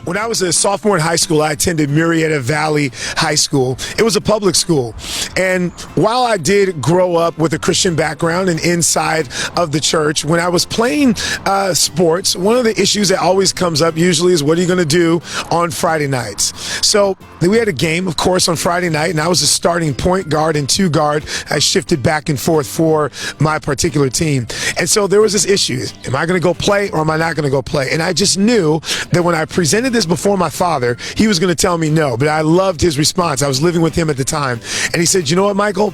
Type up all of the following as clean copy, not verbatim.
When I was a sophomore in high school, I attended Murrieta Valley High School. It was a public school. And while I did grow up with a Christian background and inside of the church, when I was playing sports, one of the issues that always comes up usually is, what are you going to do on Friday nights? So we had a game, of course, on Friday night, and I was a starting point guard and two guard. I shifted back and forth for my particular team. And so there was this issue. Am I going to go play or am I not going to go play? And I just knew that when I presented this before my father, he was going to tell me no, but I loved his response. I was living with him at the time. And he said, you know what, Michael,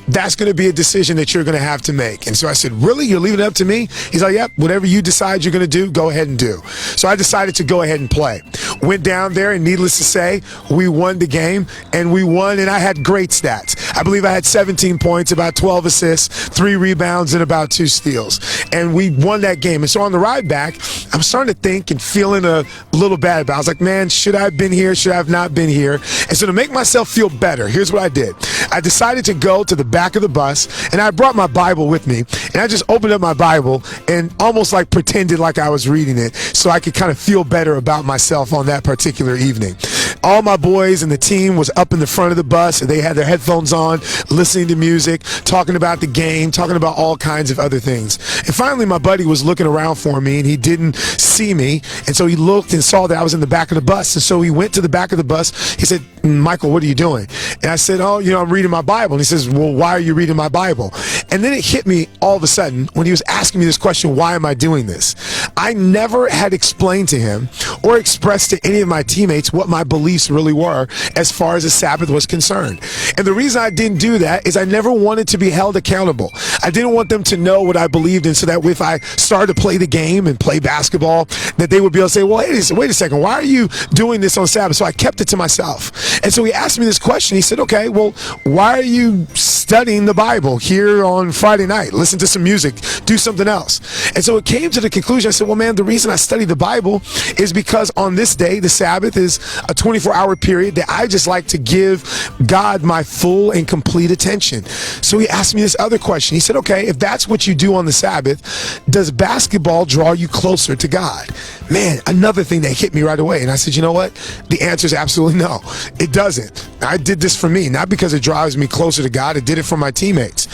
that's going to be a decision that you're going to have to make. And so I said, really? You're leaving it up to me? He's like, yep, whatever you decide you're going to do, go ahead and do. So I decided to go ahead and play. Went down there, and needless to say, we won the game, and we won, and I had great stats. I believe I had 17 points, about 12 assists, 3 rebounds, and about 2 steals. And we won that game. And so on the ride back, I'm starting to think and feeling a little bad about it. I was like, man, should I have been here? Should I have not been here? And so to make myself feel better, here's what I did. I decided to go to the back of the bus, and I brought my Bible with me, and I just opened up my Bible and almost like pretended like I was reading it so I could kind of feel better about myself on that particular evening. All my boys and the team was up in the front of the bus, and they had their headphones on, listening to music, talking about the game, talking about all kinds of other things. And finally, my buddy was looking around for me, and he didn't see me, and so he looked and saw that I was in the back of the bus, and so he went to the back of the bus. He said, Michael, what are you doing? And I said, oh, I'm reading my Bible. And he says, well, why are you reading my Bible? And then it hit me all of a sudden when he was asking me this question, why am I doing this? I never had explained to him or expressed to any of my teammates what my beliefs really were as far as the Sabbath was concerned. And the reason I didn't do that is I never wanted to be held accountable. I didn't want them to know what I believed in, so that if I started to play the game and play basketball, that they would be able to say, well, wait a second, why are you doing this on Sabbath? So I kept it to myself. And so he asked me this question. He said, okay, well, why are you studying the Bible here on Friday night? Listen to some music, do something else. And so it came to the conclusion. I said, well, man, the reason I study the Bible is because on this day, the Sabbath is a 24-hour period that I just like to give God my full and complete attention. So he asked me this other question. He said, okay, if that's what you do on the Sabbath, does basketball draw you closer to God? Man, another thing that hit me right away. And I said, you know what? The answer is absolutely no. It doesn't. I did this for me, not because it drives me closer to God. I did it for my teammates.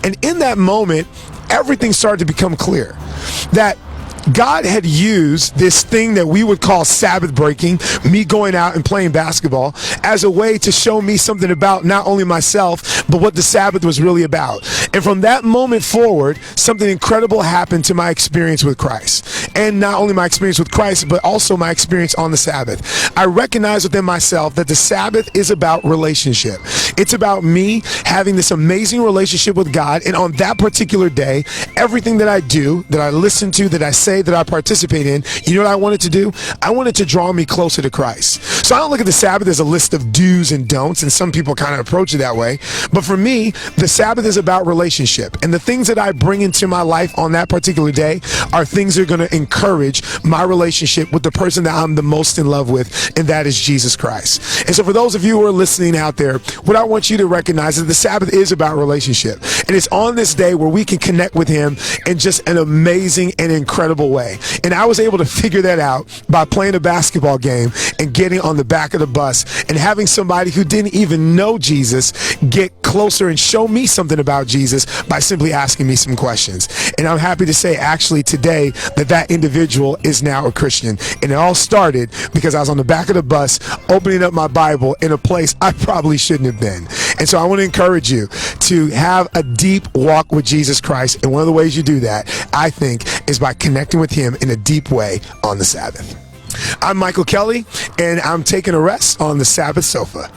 And in that moment, everything started to become clear that God had used this thing that we would call Sabbath breaking, me going out and playing basketball, as a way to show me something about not only myself, but what the Sabbath was really about. And from that moment forward, something incredible happened to my experience with Christ. And not only my experience with Christ, but also my experience on the Sabbath. I recognize within myself that the Sabbath is about relationship. It's about me having this amazing relationship with God. And on that particular day, everything that I do, that I listen to, that I say, that I participate in, you know what I wanted to do? I wanted to draw me closer to Christ. So I don't look at the Sabbath as a list of do's and don'ts, and some people kind of approach it that way. But for me, the Sabbath is about relationship. And the things that I bring into my life on that particular day are things that are going to encourage my relationship with the person that I'm the most in love with, and that is Jesus Christ. And so for those of you who are listening out there, what I want you to recognize is the Sabbath is about relationship. And it's on this day where we can connect with him in just an amazing and incredible way. And I was able to figure that out by playing a basketball game and getting on the back of the bus and having somebody who didn't even know Jesus get closer and show me something about Jesus by simply asking me some questions. And I'm happy to say actually today that individual is now a Christian. And it all started because I was on the back of the bus opening up my Bible in a place I probably shouldn't have been. And so I want to encourage you to have a deep walk with Jesus Christ. And one of the ways you do that, I think, is by connecting with him in a deep way on the Sabbath. I'm Michael Kelly, and I'm taking a rest on the Sabbath sofa.